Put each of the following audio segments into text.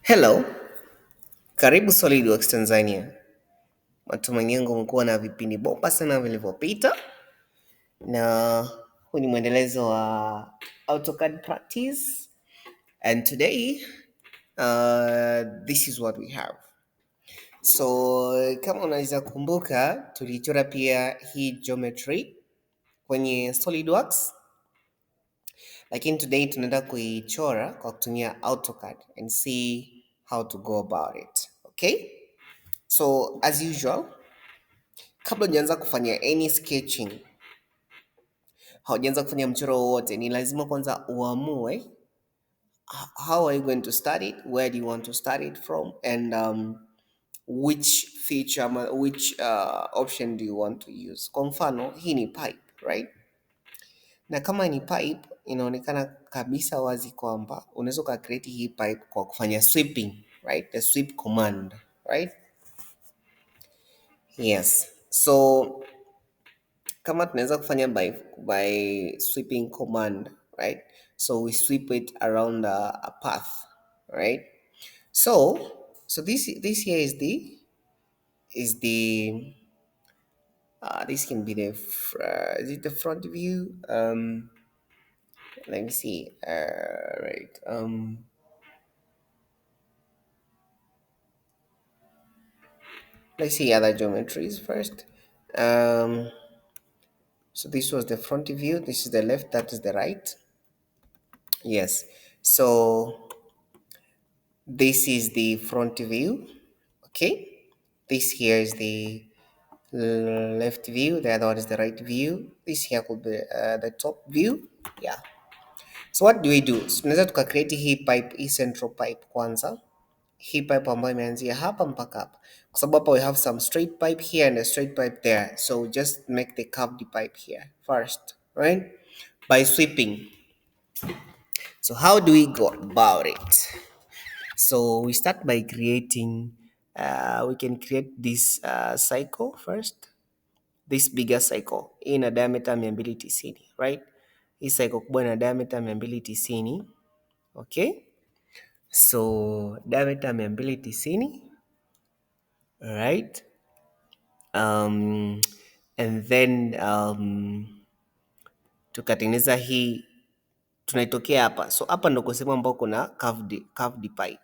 Hello, karibu SolidWorks Tanzania. Matumaini yangu umekuwa na vipindi bomba sana vilivyopita, na huu ni mwendelezo wa AutoCAD practice, and today this is what we have. So kama unaweza kumbuka, tulichora pia hii geometry kwenye SolidWorks, lakini today tunaenda kuichora kwa kutumia AutoCAD and see how to go about it. Okay? So as usual, kabla hujaanza kufanya any sketching, haujaanza kufanya mchoro wowote, ni lazima kwanza uamue how are you going to start it, where do you want to start it from, and which feature which option do you want to use. Kwa mfano hii ni pipe, right? Na kama ni pipe, inaonekana kabisa wazi kwamba unaweza ukacreate hii pipe kwa kufanya sweeping, right? The sweep command, right? Yes. So kama tunaweza kufanya by sweeping command, right? So we sweep it around a path, right? So this here is the this can be the is it the front view? Let me see. Right. Let's see other geometries first. So this was the front view. This is the left. That is the right. Yes. So this is the front view. Okay. This here is the left view. The other one is the right view. This here could be the top view. Yeah. So what do we do? So tunaweza tukacreate hii pipe, hii central pipe kwanza. Hii pipe ambayo imeanzia hapa mpaka hapa. Kwa sababu hapa we have some straight pipe here and a straight pipe there. So just make the curved pipe here first, right? By sweeping. So how do we go about it? So we start by creating, we can create this cycle first, this bigger cycle. Hii ina diameter 290, right? Hii cycle kubwa ina diameter 290, okay? So diameter 290, right? And then tukatengeneza hii, tunaitokea hapa. So hapa ndo kwa sehemu ambao kuna curved pipe.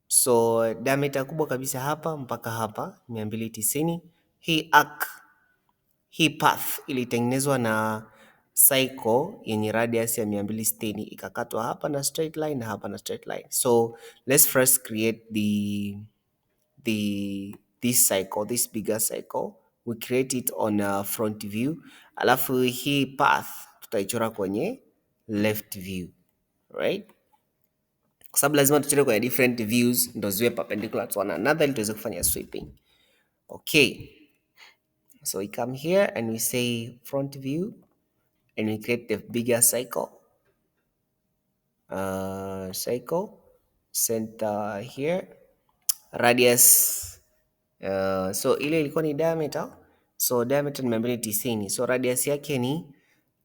So diameter kubwa kabisa hapa mpaka hapa 290. Hii arc, hii path ilitengenezwa na cycle yenye radius ya 260, ikakatwa hapa na straight line na hapa na straight line. So let's first create this cycle, this bigger cycle. We create it on a front view, alafu hii path tutaichora kwenye left view, right? Kwa sababu lazima tuchore kwenye different views ndo ziwe perpendicular to one another ili tuweze kufanya sweeping. Okay, so we come here and we say front view and we create the bigger cycle. Cycle center here, radius so ile ilikuwa ni diameter, so diameter ni 290, so radius yake ni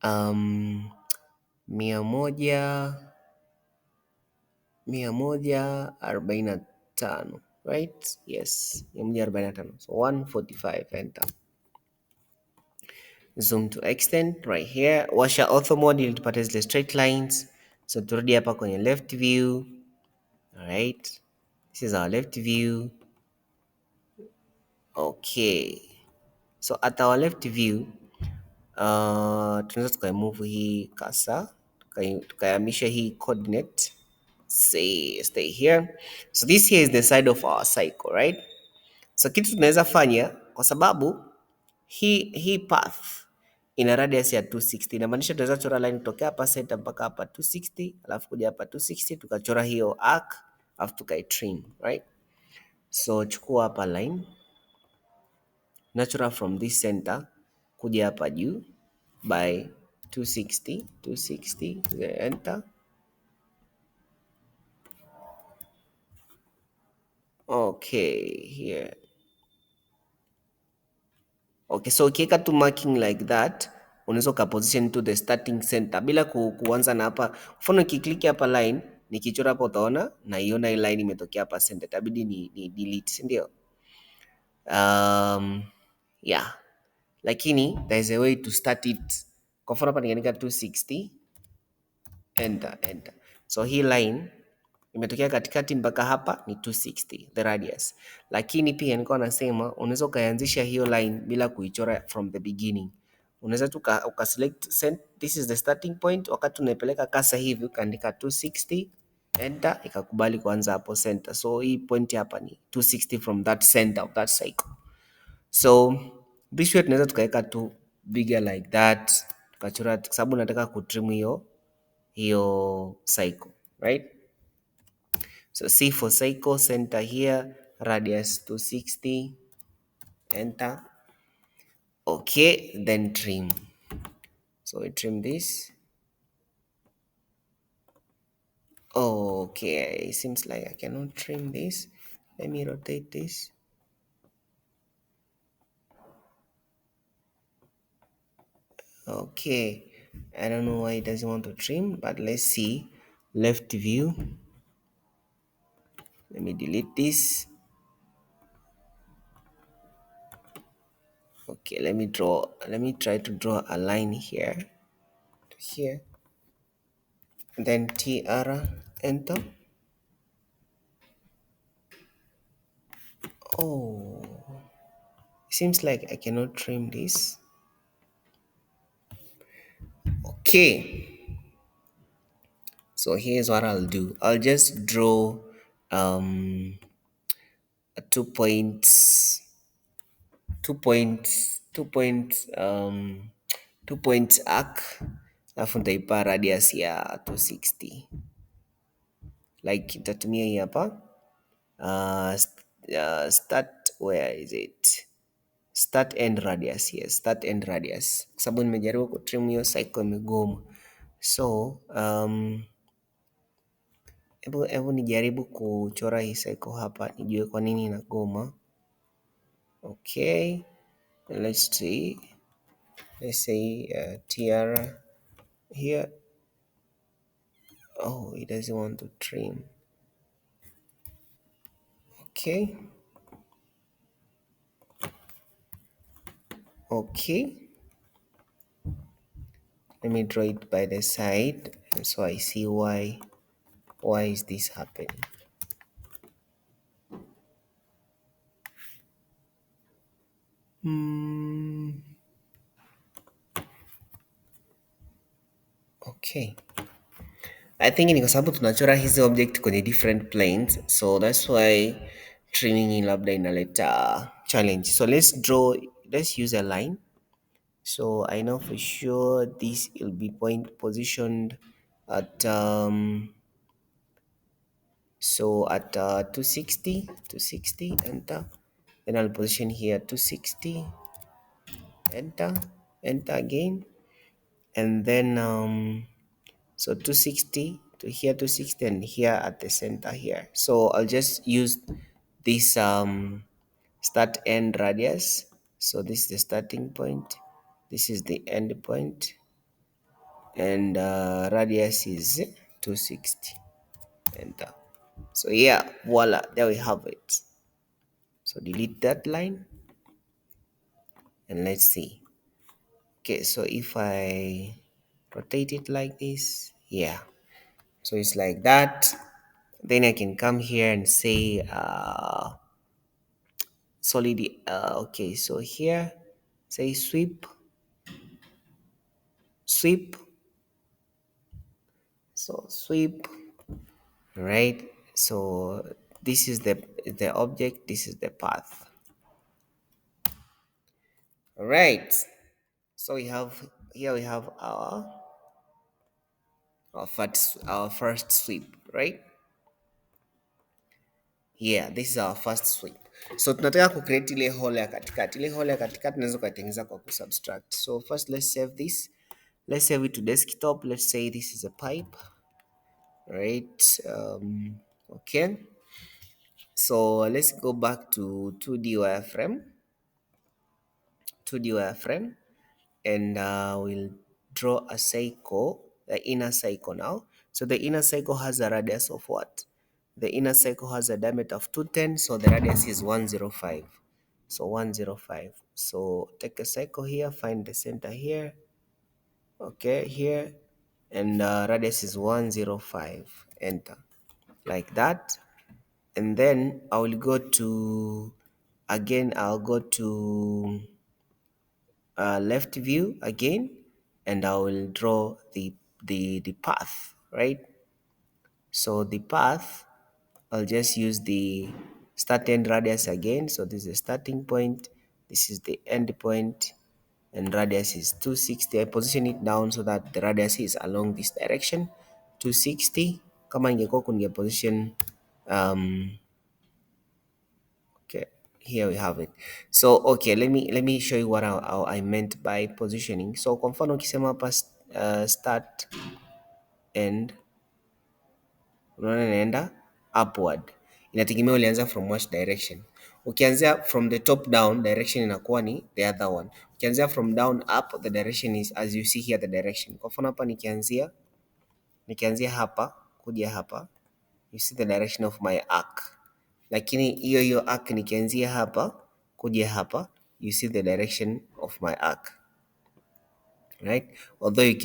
145, right? Yes, 145. So 145, enter. Zoom to extent right here. Washa ortho mode ili tupate zile straight lines. So turudi hapa kwenye left view. All right. This is our left view. Okay. So at our left view, tunaweza tukaimove hii kasa, tukahamisha hii coordinate, stay here. So this here is the side of our cycle, right? So kitu tunaweza fanya, kwa sababu hii path ina radius ya 260, inamaanisha tunaweza chora line kutoka hapa center mpaka hapa 260, alafu kuja hapa 260, tukachora hiyo arc, alafu tukaitrim, right? So chukua hapa line natural from this center kuja hapa juu by 260, enter. Okay, here. Okay, so ukiweka tu marking like that, unaweza ukaposition to the starting center bila kuanza na hapa. Mfano ukiklik hapa line Nikichora hapo utaona naiona hii line imetokea hapa center, itabidi ni delete, si ndio? Yeah, lakini there is a way to start it. Kwa mfano hapa ningeandika 260, enter. So hii line imetokea katikati mpaka hapa ni 260 the radius, lakini pia nilikuwa nasema unaweza ukaanzisha hiyo line bila kuichora from the beginning. Unaweza tu ukaselect this is the starting point, wakati unaipeleka kasa hivi ukaandika 260 enter, ikakubali kuanza hapo center. So hii point hapa ni 260 from that center of that cycle. So this way tunaweza tukaweka tu bigger like that, tukachora kwa sababu nataka kutrim hiyo cycle, right? So C for cycle, center here, radius 260, enter. Okay, then trim. So we trim this. Okay, it seems like I cannot trim this. Let me rotate this. Okay, I don't know why it doesn't want to trim, but let's see. Left view. Let me delete this. Okay, let me try to draw a line here to here. And then TR, enter. Oh, seems like I cannot trim this. Okay, so here's what I'll do. I'll just draw a 2 points arc, alafu nitaipa radius ya 260, like itatumia hii hapa start, where is it, start end radius. Yes, start end radius, kwa sababu nimejaribu kutrim hiyo cycle imegoma. So hebu nijaribu kuchora hii cycle hapa nijue kwa nini inagoma. Okay, let's see. Let's say TR here. Oh, it doesn't want to trim. Okay. Okay. Let me draw it by the side, so I see why is this happening. Okay. I think ni kwa sababu tunachora hizi object kwenye different planes, so that's why trimming labda inaleta challenge. So let's use a line. So I know for sure this will be positioned at 260, enter. Then I'll position here 260, enter again, and then so 260 to here, 260, and here at the center here. So I'll just use this start end radius. So this is the starting point, this is the end point, and radius is 260, enter. So yeah, voila, there we have it. So delete that line and let's see. Okay, so if I rotate it like this, yeah, so it's like that. Then I can come here and say solid. Okay, so here say sweep. So sweep, right? So this is the object, this is the path. All right, so we have our first sweep, right? Yeah, this is our first sweep. So tunataka kucreate ile hole ya katikati. Ile hole ya katikati tunaweza kuitengeneza kwa kusubtract. So first let's save this. Let's save it to desktop. Let's say this is a pipe, right? Okay. So let's go back to 2D wireframe. 2D wireframe, and we'll draw a cycle, the inner cycle now. So the inner cycle has a radius of what? The inner cycle has a diameter of 210, so the radius is 105. So 105. So take a cycle here, find the center here, okay, here, and radius is 105. Enter, like that. And then I will go to, again, I'll go to left view again, and I will draw the path, right? So the path, I'll just use the start end radius again. So this is the starting point, this is the end point, and radius is 260. I position it down so that the radius is along this direction, 260. Kama ingekuwa kunge position okay, here we have it. So okay, let me show you what I meant by positioning. So kwa mfano ukisema hapa start end, unaona inaenda upward, inategemea ulianza from which direction. Ukianzia from the top down, direction inakuwa ni the other one. Ukianzia from down up, the direction is as you see here, the direction. Kwa mfano hapa nikianzia hapa kuja hapa, you see the direction of my arc. Lakini hiyo arc nikianzia hapa kuja hapa, you see the direction of my arc, right? Although you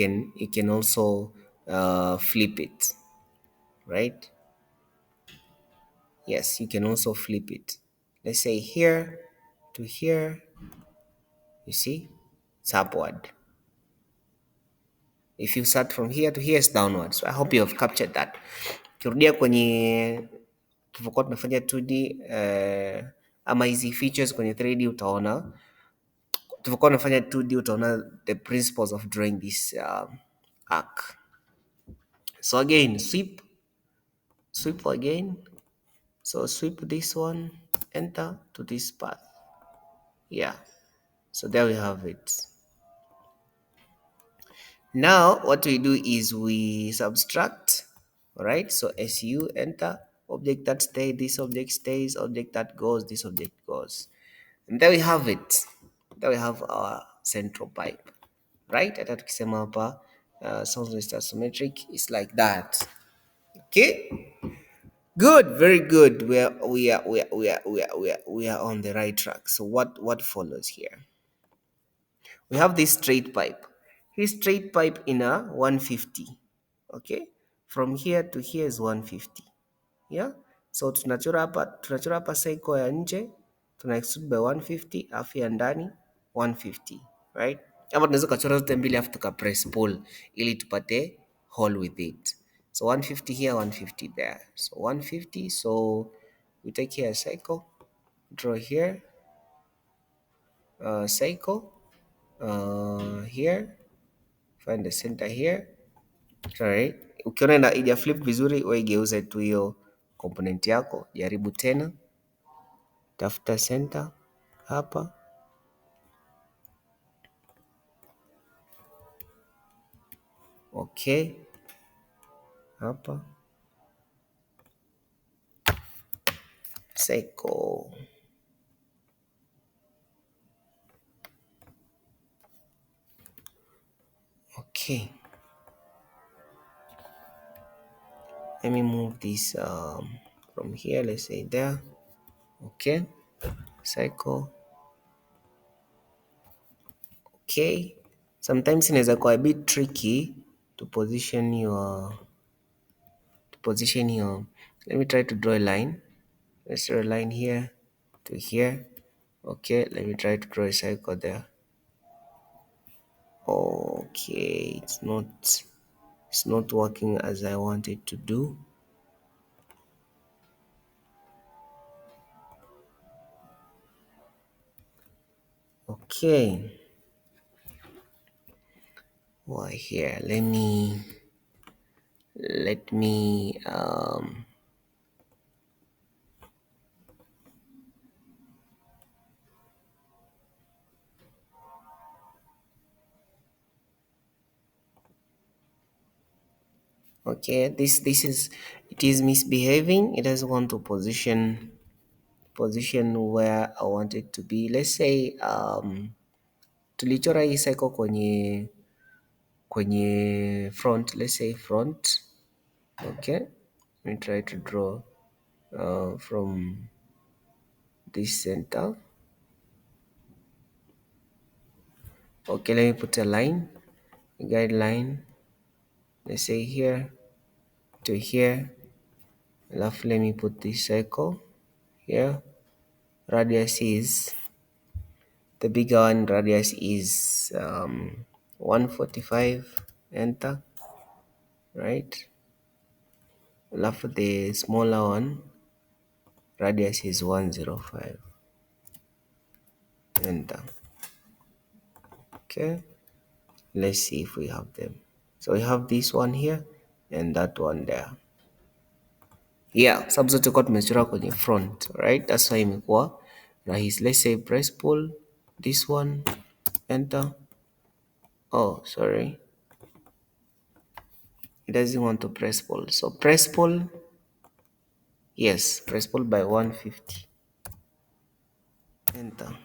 can also flip it, right? Yes, you can also flip it. Let's say here to here, you see, it's upward. If you start from here to here, it's downward. So I hope you have captured that. Ukirudia kwenye tulivyokuwa tunafanya 2D ama hizi features kwenye 3D, utaona tulivyokuwa tunafanya 2D, utaona the principles of drawing this arc. So again, sweep again. So sweep this one, enter to this path. Yeah. So there we have it. Now what we do is we subtract, all right? So SU, enter, object that stays, this object stays, object that goes, this object goes. And there we have it. There we have our central pipe, right? Hata tukisema hapa sounds symmetric, it's like that. Okay? Good, very good. We are on the right track. So what follows here? We have this straight pipe. This straight pipe in a 150. Okay, from here to here is 150. Yeah, so tunachora hapa cycle ya nje, tuna extrude by 150, afu ya ndani 150, right? Hapa tunaweza kuchora zote mbili afu tuka press pull ili tupate hole with it. So 150 here, 150 there. So 150, so we take here a cycle, draw here cycle here, find the center here. Alright. Ukiona ija flip vizuri, wewe igeuze tu hiyo component yako, jaribu tena, tafuta center hapa, okay, hapa cycle, okay. Let me move this from here, let's say there, okay, cycle, okay. Sometimes inaweza kuwa a bit tricky to position your let me try to draw a line. Let's draw a line here to here. Okay, let me try to draw a cycle there. Okay, it's not working as I want it to do. Okay, why here? Let me okay, this is, it is misbehaving. It doesn't want to position where I want it to be. Let's say tulichora hii cycle kwenye front, let's say front, Okay, let me try to draw from this center. Okay, let me put a line, a guideline. Let's say here to here. Let me put this circle here. Radius is the bigger one. Radius is 145. Enter. Right. For the smaller one, radius is 105. Enter. Okay. Let's see if we have them. So we have this one here and that one there. Yeah, sababu zote kwa tumechora kwenye front, right? That's why imekuwa rahisi. Let's say press pull this one, enter. Oh, sorry. It doesn't want to press pull. So press pull, yes, press pull by 150. Enter.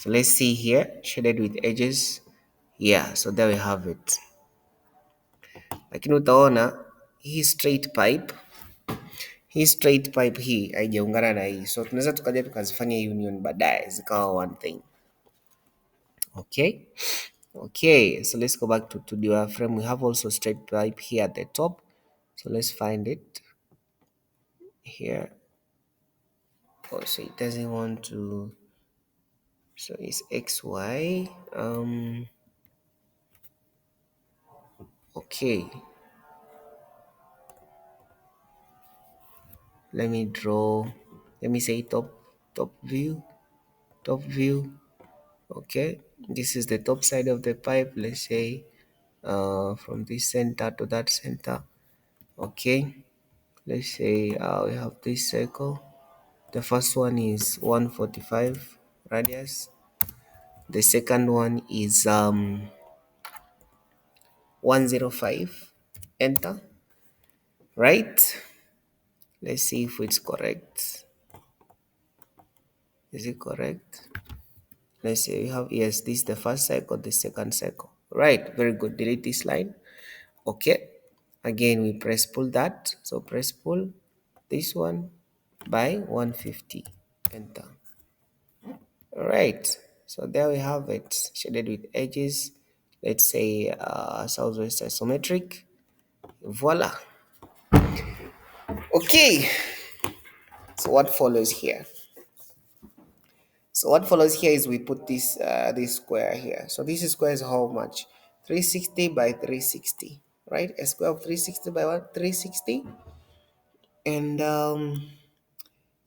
So let's see here, shaded with edges. Yeah, so there we have it. Lakini utaona hii straight pipe hii haijaungana na hii, so tunaweza tukaja tukazifanya union baadaye zikawa one thing. Okay. Okay, so let's go back to the frame. We have also straight pipe here at the top. So let's find it here. Oh, so it doesn't want to. So it's XY. Okay. Let me draw. Let me say top view. Top view. Okay. This is the top side of the pipe. Let's say from this center to that center. Okay. Let's say we have this circle. The first one is 145 radius. The second one is 105. Enter. Right? Let's see if it's correct. Is it correct? Let's say we have, yes, this is the first cycle, the second cycle. Right, very good. Delete this line. Okay. Again, we press pull that. So press pull this one by 150. Enter. All right, so there we have it, shaded with edges. Let's say southwest isometric. Voila. Okay, so what follows here? So what follows here is we put this square here. So this square is how much? 360 by 360, right? A square of 360 by what? 360. And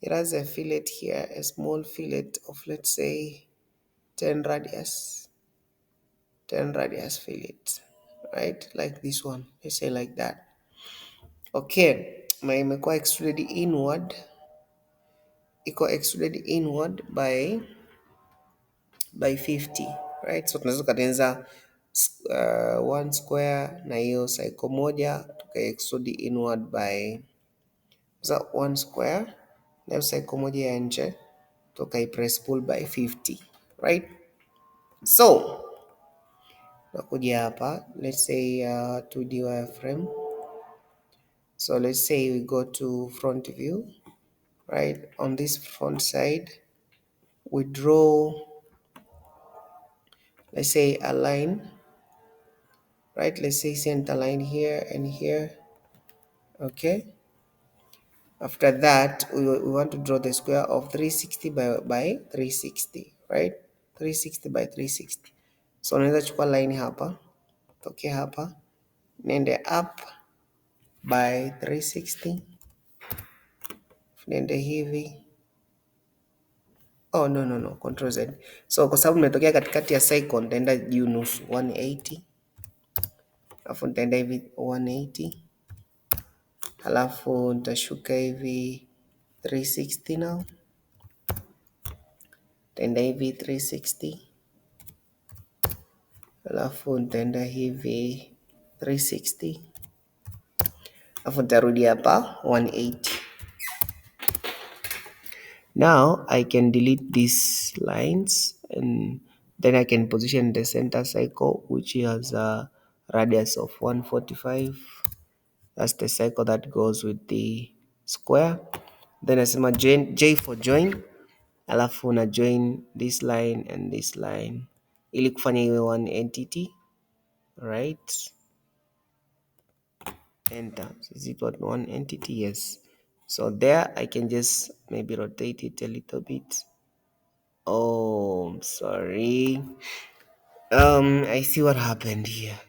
it has a fillet here, a small fillet of, let's say, 10 radius. 10 radius fillet, right? Like this one, let's say like that. Okay, imekuwa extruded inward, by 50, right? So tunaweza tukatengeneza one square na hiyo cycle moja tuka extrude inward by one square na hiyo cycle moja ya nje tuka press pull by 50, right? So nakuja hapa, let's say 2D wireframe. So let's say we go to front view, right? On this front side, we draw, let's say, a line, right? Let's say center line here and here. Okay. After that, we want to draw the square of 360 by 360, right? 360 by 360. So unaweza chukua line hapa, tokea hapa, nende up by 360, nende hivi. Oh, no, control Z. So kwa sababu nimetokea katikati ya cycle, nitaenda juu nusu 180, alafu nitaenda hivi 180, alafu nitashuka hivi 360 now, nitaenda hivi 360, alafu nitaenda hivi 360, alafu nitarudi hapa 180. Now I can delete these lines and then I can position the center cycle which has radius of 145. That's the cycle that goes with the square. Then nasema J for join, alafu na join this line and this line ili kufanya iwe one entity, right? Enter. Is it what one entity? Yes. So there I can just maybe rotate it a little bit. Oh, I'm sorry. I see what happened here.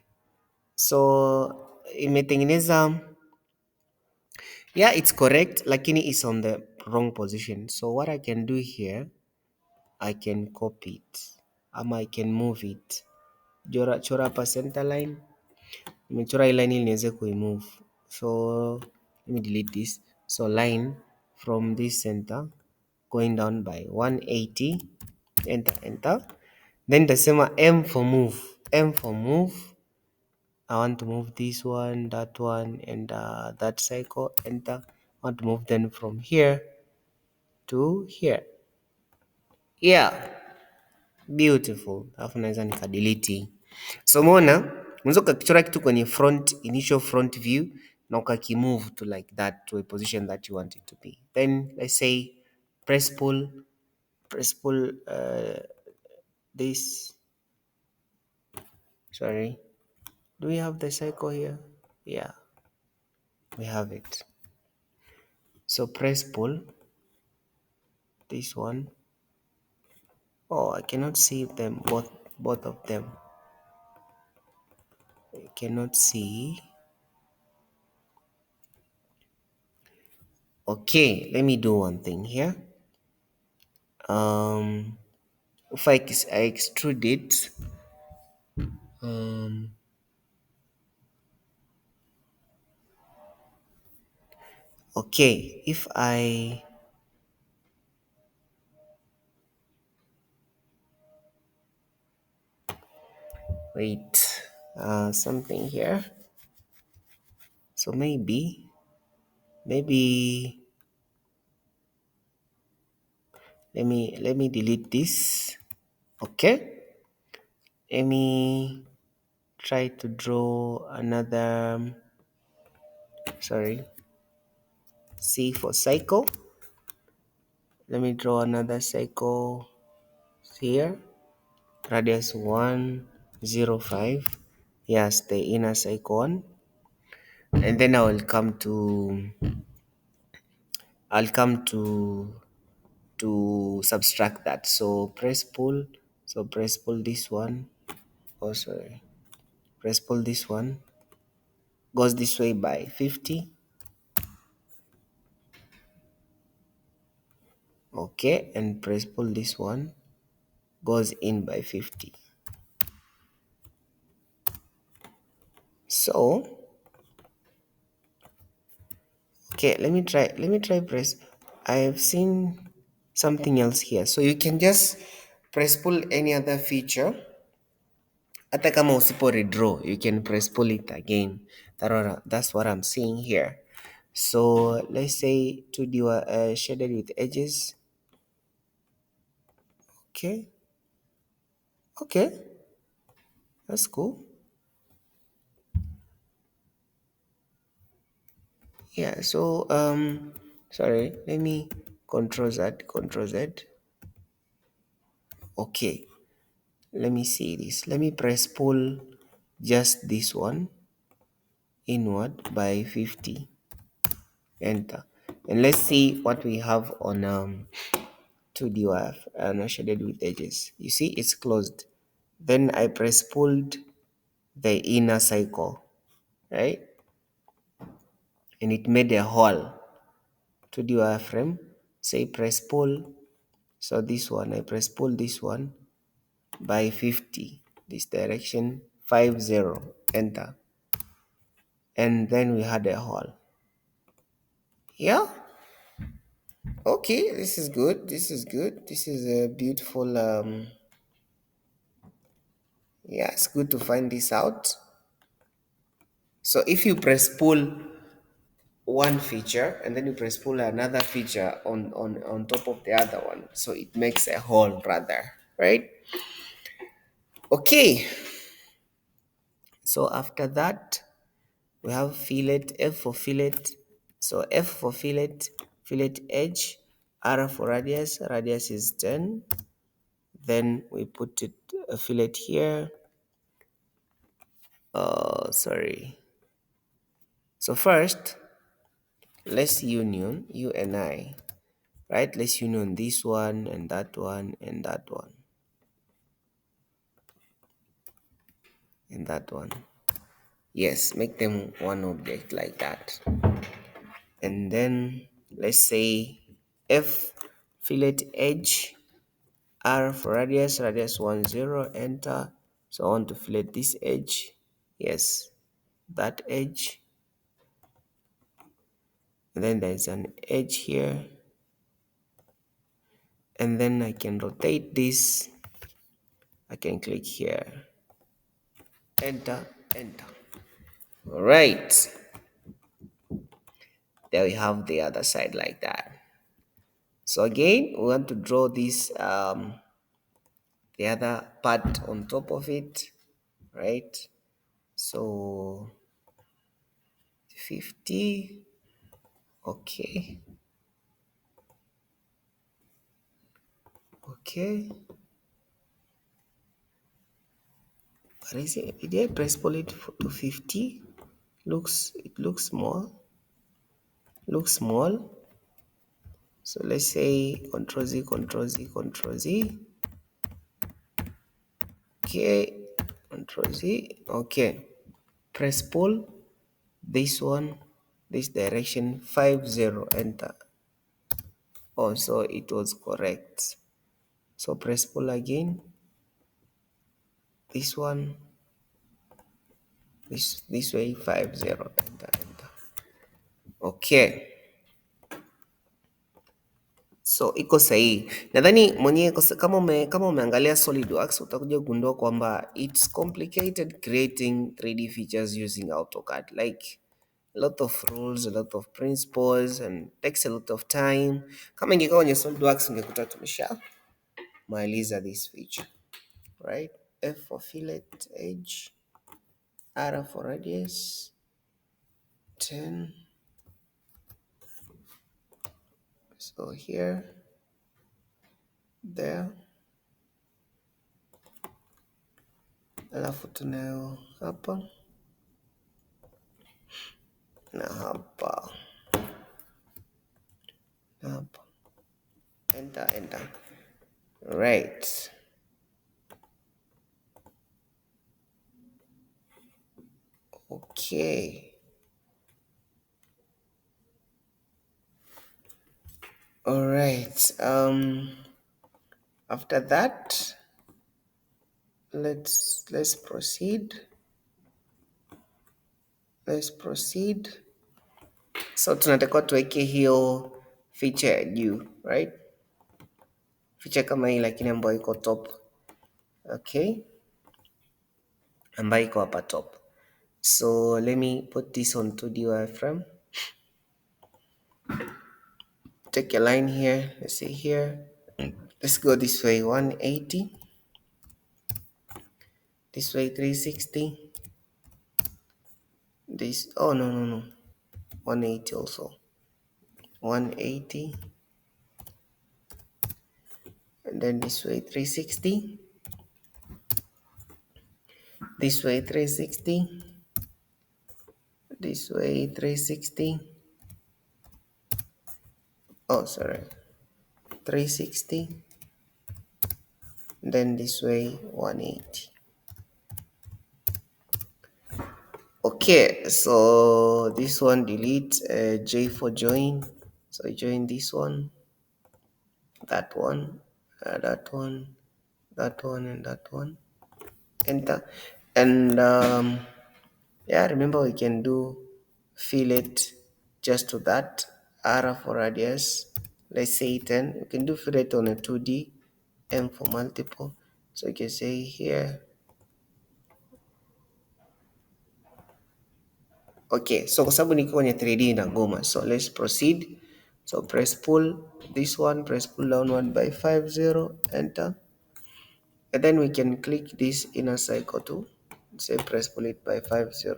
So imetengeneza, yeah, it's correct, lakini it's on the wrong position. So what I can do here, I can copy it, I can move it. Chora hapa center line, nimechora hii line ili niweze kuimove. So let me delete this. So line from this center going down by 180, enter. Then tasema M for move. I want to move this one, that one, and that cycle, enter. I want to move them from here to here. Yeah, beautiful. Alafu naweza nikadelete. So umeona, unaweza ukakichora kitu kwenye initial front view na ukakimove to like that, to a position that you want it to be. Then let's say press pull this. Sorry, do we have the cycle here? Yeah, we have it. So press pull this one. Oh, I cannot see them, both of them. I cannot see. Okay, let me do one thing here. If I extrude it, okay, if I wait, something here. So maybe let me delete this. Okay, let me try to draw another. Sorry, C for cycle. Let me draw another cycle here. Radius 105. Yes, the inner cycle one. And then I'll come to subtract that. So press pull. So press pull this one. Oh sorry. Press pull this one. Goes this way by 50. Okay, and press pull this one. Goes in by 50. So okay, let me try press. I have seen something else here. So you can just press pull any other feature. Hata kama usipo redraw, you can press pull it again. That's what I'm seeing here. So let's say to do shaded with edges. Okay, that's cool. Yeah, so sorry, let me control Z. Okay, let me see this. Let me press pull just this one inward by 50, enter, and let's see what we have on 2D shaded with edges. You see it's closed. Then I press pulled the inner cycle, right, and it made a hole. 2D wireframe, say press pull. So this one I press pull this one by 50, this direction, 50, enter, and then we had a hole. Yeah, okay, this is good. This is a beautiful yeah, it's good to find this out. So if you press pull one feature and then you press pull another feature on top of the other one, so it makes a hole rather, right? Okay, So after that, we have fillet, F for fillet. So F for fillet, fillet edge, R for radius, radius is 10. Then we put it a fillet here. Sorry. So first, let's union you and I, right? Let's union this one and that one and that one and that one. Yes, make them one object like that. And then let's say F fillet edge, R for radius, radius 1 0, enter. So I want to fillet this edge. Yes, that edge. And then there's an edge here. And then I can rotate this. I can click here. Enter, enter. All right. There we have the other side like that. So again, we want to draw this the other part on top of it, right? So 50, okay, okay. What is it? Did I press pull it to 50? It looks small. Looks small. So let's say Control Z, Control Z, Control Z. Okay, Control Z. Okay. Press pull. This one, this direction 50, enter. Oh, so it was correct. So press pull again. This one, this way 50, enter, enter. Okay. So iko sahihi. Nadhani mwenyewe kama umeangalia SolidWorks utakuja kugundua kwamba it's complicated creating 3D features using AutoCAD. Like a lot of rules, a lot of principles and takes a lot of time. Kama ingekuwa kwenye SolidWorks ungekuta tumesha maliza this feature. Right? F for fillet edge, R for radius, 10. So here, there. Alafu tunayo hapa na hapa na hapa. Enter, enter. Right. Okay. All right. After that, let's proceed. Let's proceed. So tunatakiwa tuweke hiyo feature ya juu, right? Feature kama hii lakini ambayo iko top. Okay. Ambayo iko hapa top. So let me put this on 2D wireframe. Take a line here. Let's say here. Let's go this way 180. This way 360. This, oh no. 180 also. 180. And then this way 360. This way 360. This way 360. Oh, sorry. 360. Then this way 180. Okay, so this one delete, J for join. So join this one, that one, that one, that one, and that one. Enter. And yeah, remember we can do fillet just to that. R for radius. Let's say 10. You can do fillet on a 2D, M for multiple. So you can say here. Okay, so kwa sababu niko kwenye 3D inagoma. So let's proceed. So press pull this one, press pull downward by 50, enter. And then we can click this inner cycle to say press pull it by 50.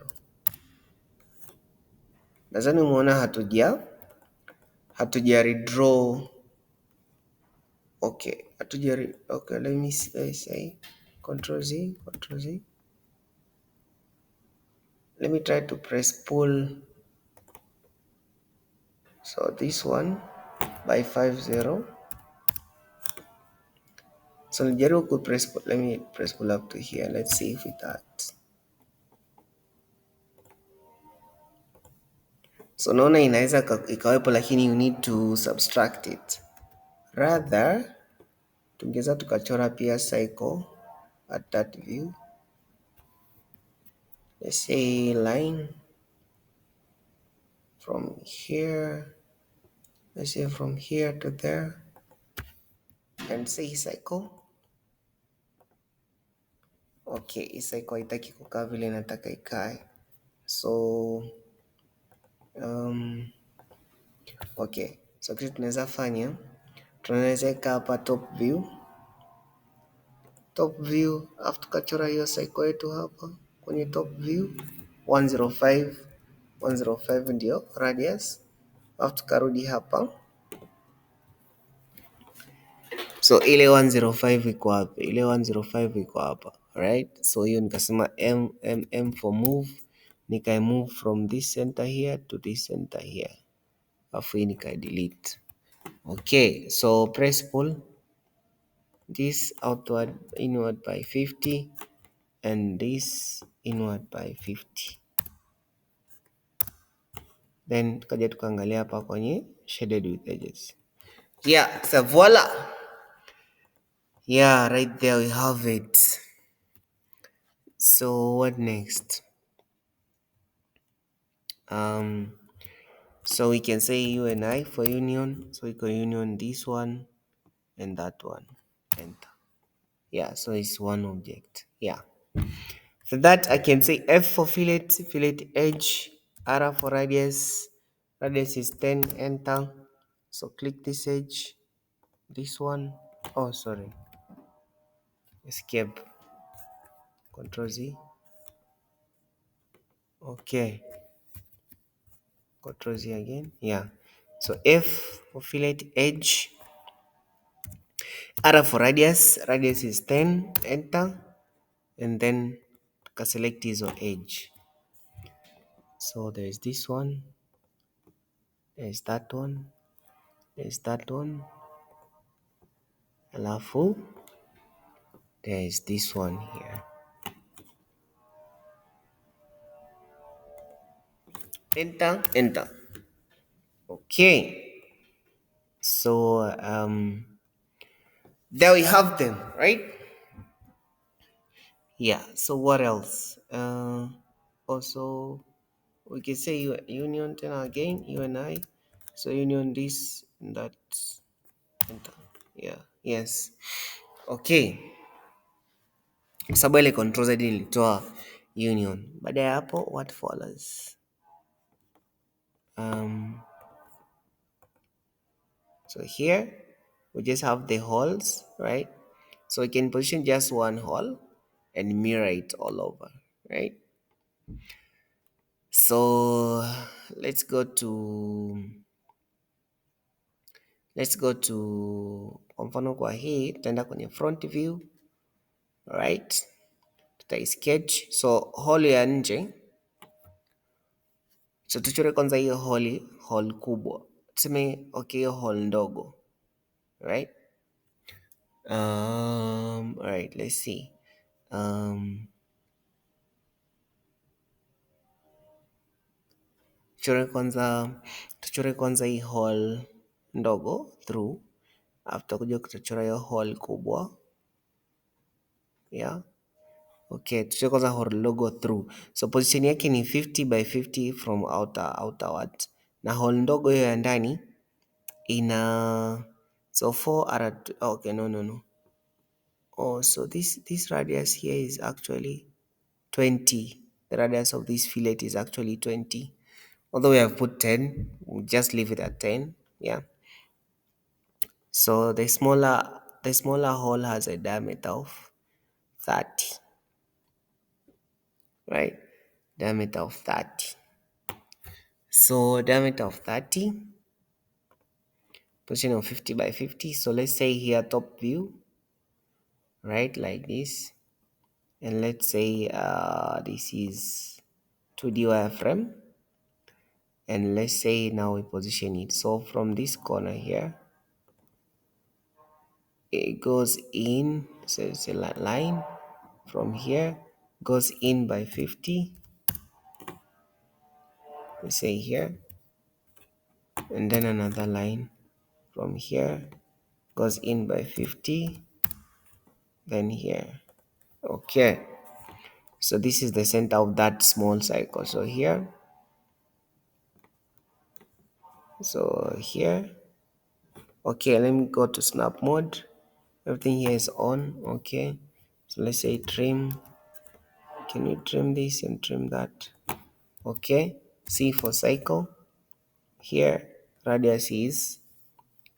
Nadhani umeona hatuja redraw. Okay, okay, let me say control Z, control Z. Let me try to press pull. So this one by 50. So nijaribu ku press pull. Let me press pull up to here. Let's see if it acts. So naona inaweza ikawepo, lakini you need to subtract it. Rather tungeweza tukachora pia cycle at that view. Let's say line from here. Let's say from here to there, and say cycle. Okay, hii cycle haitaki kukaa vile nataka ikae. So okay, so kitu tunaweza fanya, tunaweza ika hapa top view, afu tukachora hiyo cycle yetu hapa kwenye top view 105 ndio radius, afu tukarudi hapa. So ile 105 iko hapa, ile 105 iko hapa, right? So hiyo nikasema m for move, nikai move from this center here to this center here, afu hii nikai delete. Okay, so press pull this outward inward by 50 and this inward by 50. Then tukaja tukaangalia hapa kwenye shaded with edges. Yeah, so voila. Yeah, right there we have it. So what next? So we can say U and I for union. So we can union this one and that one. Enter. Yeah, so it's one object. Yeah. For that I can say F for fillet edge, R for radius. Radius is 10, enter. So click this edge, this one. Oh, sorry. Escape. Control Z. Okay. Control Z again. Yeah. So F for fillet edge, R for radius is 10, enter, and then select is on edge. So there's this one, there's that one, there's that one, alafu there's this one here. Enter, enter. Okay. So there we have them, right? Yeah. So what else? Also we can say union 10 again, U and I. So union this and that, enter. Yeah. Yes. Okay. Sababu ile control Z nilitoa union. Baada ya hapo what follows? So here we just have the holes, right? So we can position just one hole and mirror it all over, right? So let's go to kwa mfano kwa hii tutaenda kwenye front view, right? Tutai sketch. So hole ya nje, so tuchore kwanza hiyo hole kubwa, tuseme okay, hiyo hole ndogo, right? Alright, let's see. Tuchore kwanza hii hole ndogo through, after kuja tutachora hiyo hole kubwa. Yeah. Okay, tuchore kwanza hole ndogo through. So position yake ni 50 by 50 from outward. Na hole ndogo hiyo ya ndani ina so 4 are okay, no. Oh, so this radius here is actually 20. The radius of this fillet is actually 20. Although we have put 10, we'll just leave it at 10. Yeah. So the smaller hole has a diameter of 30. right? Diameter of 30. So diameter of 30, position of 50 by 50. So let's say here top view, right, like this. And let's say this is 2D wireframe. And let's say now we position it. So from this corner here, it goes in, so it's a line from here, goes in by 50, we say here, and then another line from here goes in by 50, then here. Okay, so this is the center of that small cycle. So here, so here, okay, let me go to snap mode. Everything here is on. Okay, so let's say trim. Can you trim this and trim that? Okay, C for cycle. Here radius is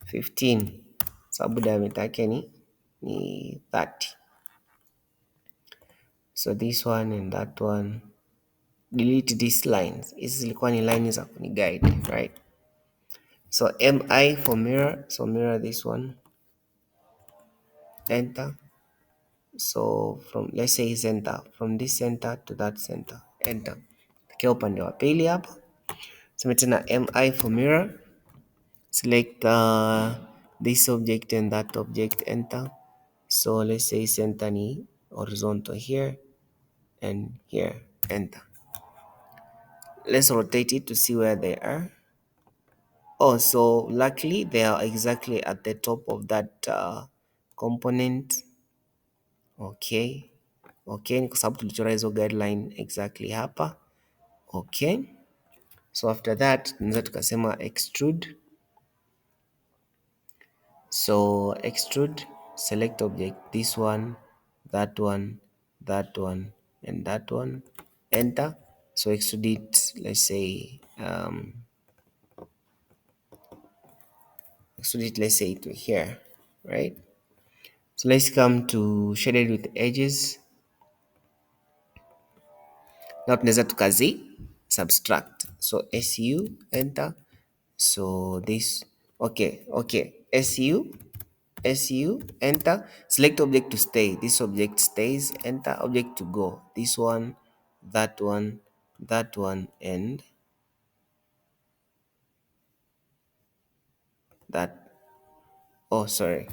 15, sababu diameter yake ni 30. So this one and that one, delete these lines. Hizi zilikuwa ni line za kuniguide, right? So mi for mirror, so mirror this one, enter. So from, let's say center, from this center to that center, enter. Takia upande wa pili hapa, sema tena mi for mirror, select this object and that object, enter. So let's say center ni horizontal here and here, enter. Let's rotate it to see where they are. Oh, so luckily they are exactly at the top of that component. Okay, okay, ni kwa sababu tulichora hizo guideline exactly hapa. Okay, so after that tunaweza tukasema extrude. So extrude, select object, this one, that one, that one, and that one, enter. So extrude it, let's say extrude it, let's say to here, right? So let's come to shaded with edges. Now tunaweza tukazi subtract. So SU, enter. So this, okay, SU, enter. Select object to stay. This object stays, enter. Object to go. This one, that one, that one, and that. Oh, sorry.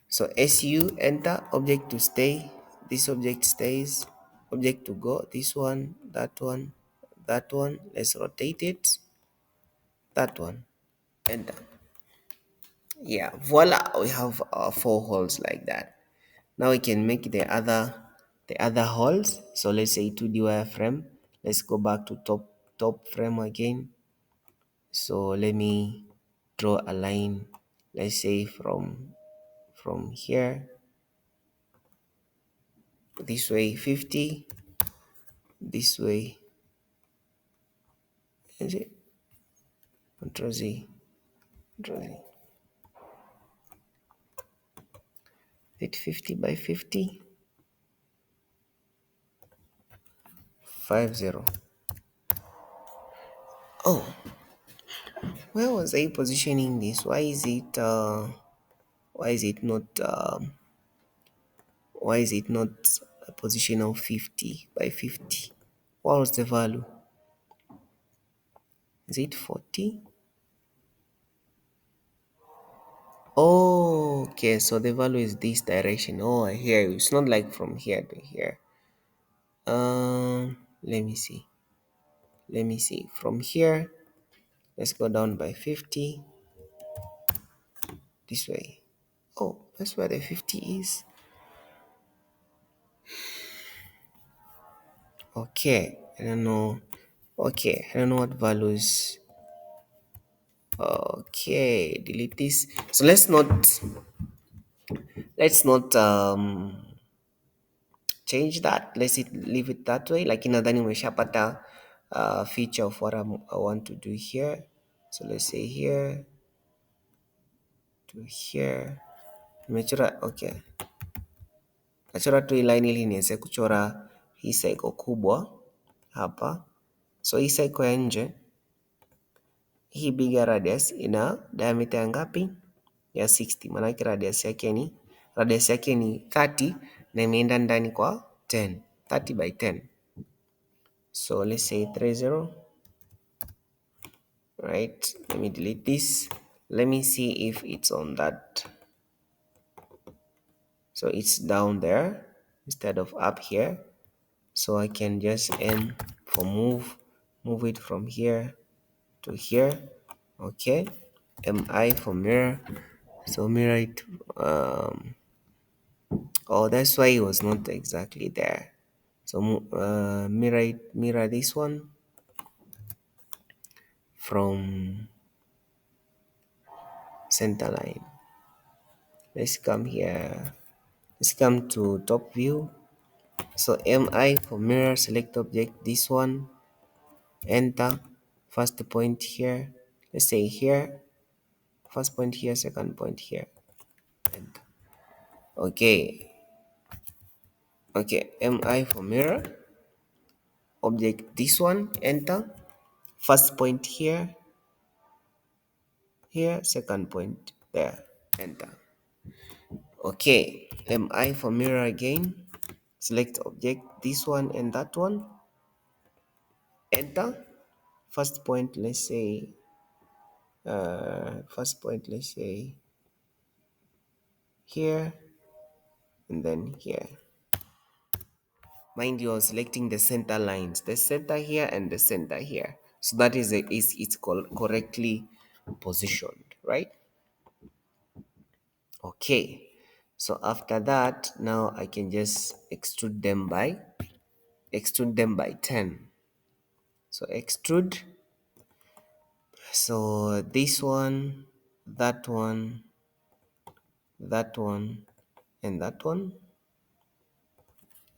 So SU, enter. Object to stay. This object stays. Object to go. This one, that one, that one. Let's rotate it. That one. Enter. Yeah, voila, we have four holes like that. Now we can make the other holes. So let's say 2D wireframe. Let's go back to top frame again. So let me draw a line, let's say from here this way 50, this way, is it Control Z, Control Z, 50 by 50, 50. Oh, where was I positioning this? Why is it not a position of 50 by 50? What was the value? Is it 40? Oh, okay, so the value is this direction. Oh, I hear you. It's not like from here to here. Let me see. From here, let's go down by 50 this way. Oh, that's where the 50 is. Okay, I don't know. Okay, I don't know what values. Okay, delete this. So let's not change that. Leave it that way. Like nadhani umeshapata feature of what I want to do here. So let's say here to here. Nimechora, okay. Nachora tu hii line ili niweze kuchora hii cycle kubwa hapa. So hii cycle ya nje, hii bigger radius ina diameter ya ngapi? Ya 60. Maanake radius yake ni 30 na imeenda ndani kwa 10, 30 by 10. So let's say 30. Right, let me delete this. Let me see if it's on that. So it's down there instead of up here. So I can just aim for move it from here to here. Okay, mi for mirror. So mirror it. Oh, that's why it was not exactly there. So mirror this one from center line. Let's come here. Let's come to top view. So mi for mirror, select object, this one, enter. First point here, let's say here, first point here, second point here, enter. Okay, mi for mirror, object, this one, enter. First point here, second point there, enter. Okay, mi for mirror again, select object, this one and that one, enter. First point, let's say here and then here. Mind you, I'm selecting the center lines, the center here and the center here, so that it's correctly positioned, right? Okay, so after that, now I can just extrude them by 10. So extrude. So this one, that one, and that one,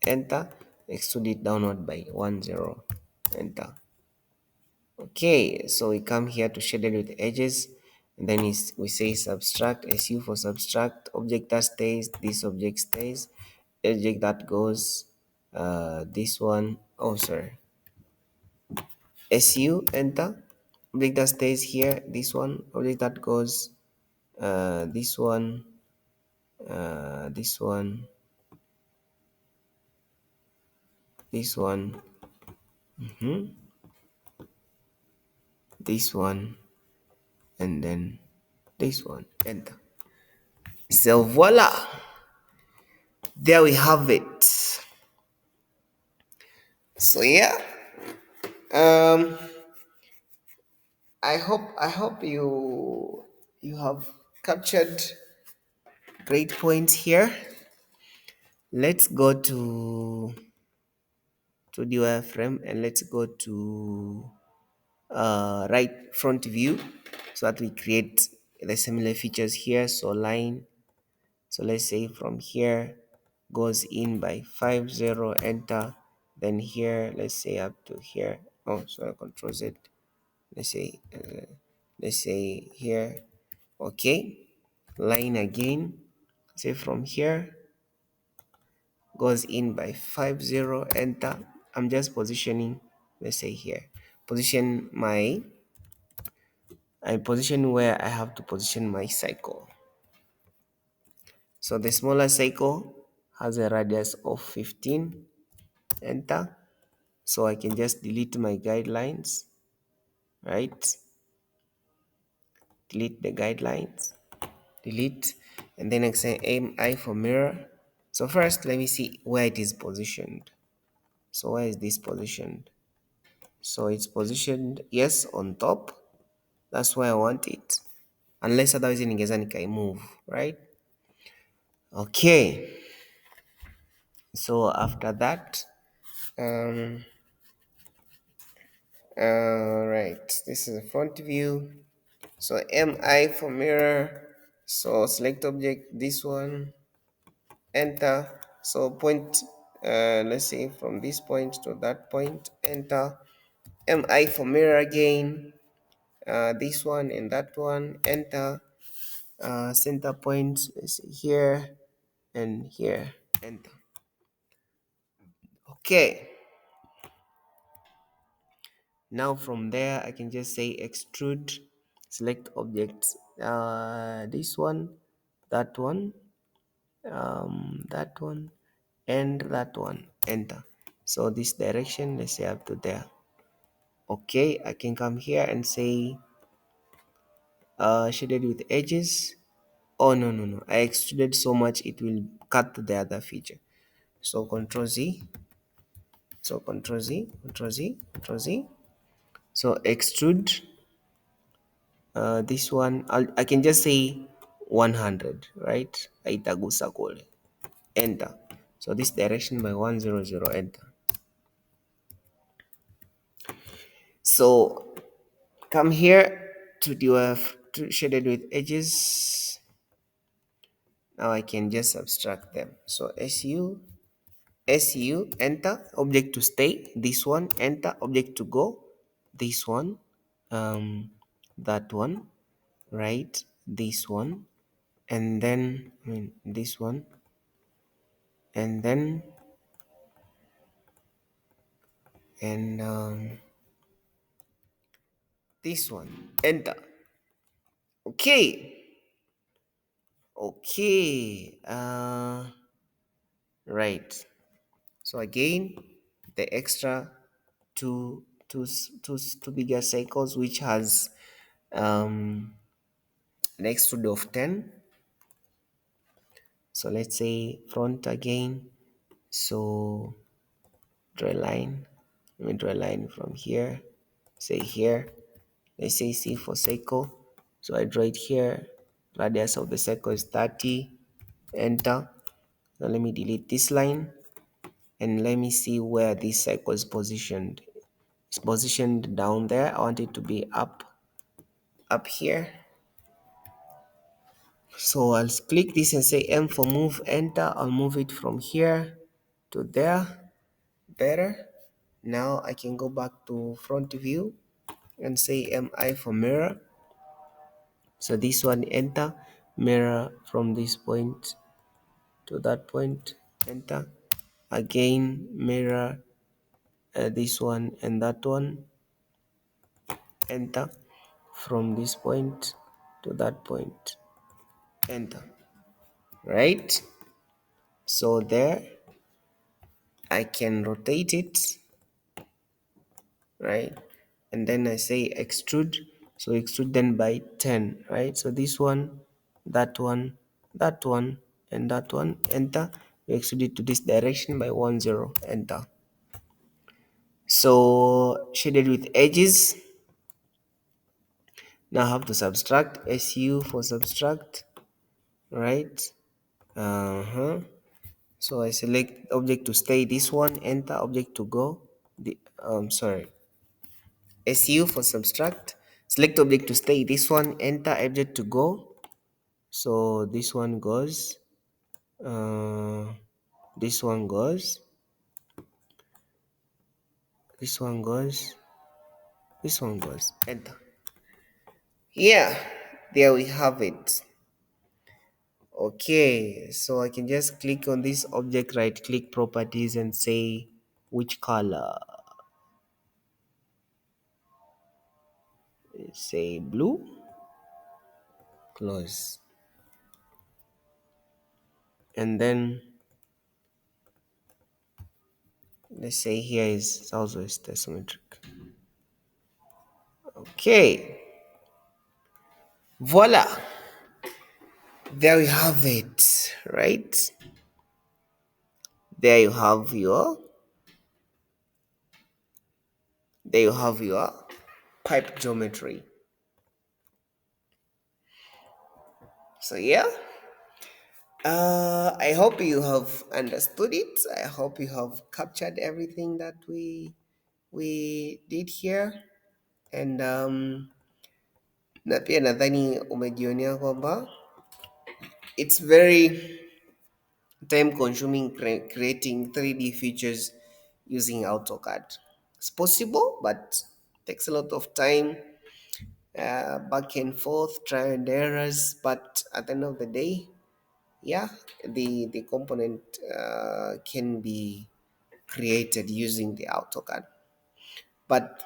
enter. Extrude it downward by 10, enter. Okay, so we come here to shade it with edges, and then we say subtract, su for subtract. Object that stays, this object stays. Object that goes, this one, oh sorry, su, enter. Object that stays here, this one. Object that goes, this one, this one, this one, this one, and then this one, enter. So voila, there we have it. So yeah, I hope you have captured great points here. Let's go to the wireframe and let's go to right front view, so that we create the similar features here. So line, so let's say from here goes in by 50, enter. Then here, let's say up to here. Oh, sorry, Control Z. Let's say here. Okay, line again, say from here goes in by 50, enter. I'm just positioning, let's say here, I position where I have to position my cycle. So the smaller cycle has a radius of 15, enter. So I can just delete my guidelines, right? Delete the guidelines, delete, and then I say mi for mirror. So first, let me see where it is positioned. So where is this positioned? So it's positioned, yes, on top. That's where I want it, unless otherwise ningeweza nikai move, right? Okay, so after that, right, this is the front view. So mi for mirror, so select object, this one, enter. So point, let's say from this point to that point, enter. Mi for mirror again, this one and that one, enter. Center point is here and here, enter. Okay, now from there I can just say extrude, select objects, this one, that one, that one, and that one, enter. So this direction, let's say up to there. Okay, I can come here and say shaded with edges. Oh, no, no, no, I extruded so much it will cut the other feature. So control Z, so control Z, control Z, control Z. So extrude, this one, I can just say 100, right? Aitagusa kule, enter. So this direction by 100, enter. So come here to your shaded with edges. Now I can just subtract them. So SU, enter, object to stay, this one, enter, object to go, this one, that one, right, this one, and then, this one, and then, and this one, enter. Okay, okay, right. So again, the extra two bigger cycles which has an extrude of 10. So let's say front again. So draw a line. Let me draw a line from here. Say here. Let's say C for cycle. So I draw it here. Radius of the circle is 30. Enter. Now let me delete this line and let me see where this cycle is positioned. It's positioned down there. I want it to be up here. So I'll click this and say M for move, enter. I'll move it from here to there. Better. Now I can go back to front view and say MI for mirror. So this one, enter, mirror from this point to that point, enter. Again, mirror this one and that one, enter. From this point to that point, enter. Right? So there, I can rotate it, right? And then I say extrude. So extrude then by 10, right? So this one, that one, that one, and that one, enter. We extrude it to this direction by 10, enter. So shaded with edges. Now I have to subtract, SU for subtract, right? So I select object to stay, this one, enter, object to go. Sorry, SU for subtract, select object to stay, this one, enter, object to go. So this one goes, this one goes, this one goes, this one goes, enter. Yeah, there we have it. Okay, so I can just click on this object, right click properties and say which color, say blue, close, and then let's say here is southwest isometric. Okay, voila, there you have it, right? There you have your, there you have your pipe geometry. So yeah, I hope you have understood it. I hope you have captured everything that we did here, and na pia nadhani umejionea kwamba it's very time consuming creating 3D features using AutoCAD. It's possible, but takes a lot of time, back and forth, trial and errors. But at the end of the day, yeah, the component can be created using the AutoCAD. But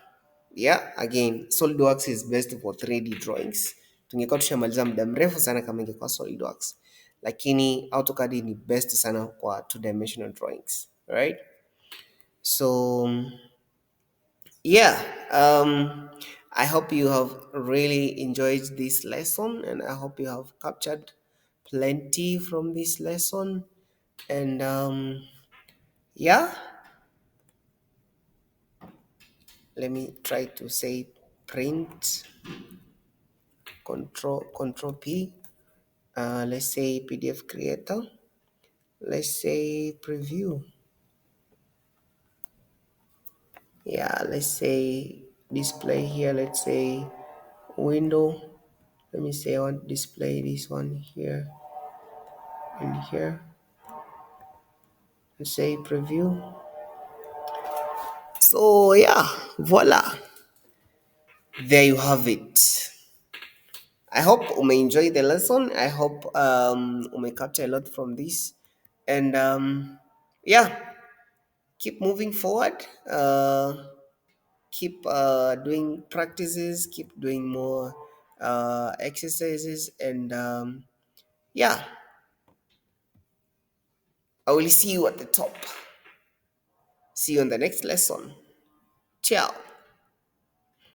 yeah, again, SolidWorks is best for 3D drawings. Tungekuwa tushamaliza muda mrefu sana kama ingekuwa SolidWorks, lakini AutoCAD ni best sana kwa two dimensional drawings, right? So yeah, I hope you have really enjoyed this lesson, and I hope you have captured plenty from this lesson. And yeah, let me try to say print, control P, let's say PDF creator, let's say preview, yeah, let's say display here, let's say window. Let me say I want to display this one here and here, let's say preview. So yeah, voila, there you have it. I hope you may enjoy the lesson. I hope you may capture a lot from this, and yeah, keep moving forward. Keep doing practices. Keep doing more exercises, and yeah, I will see you at the top. See you on the next lesson. Ciao.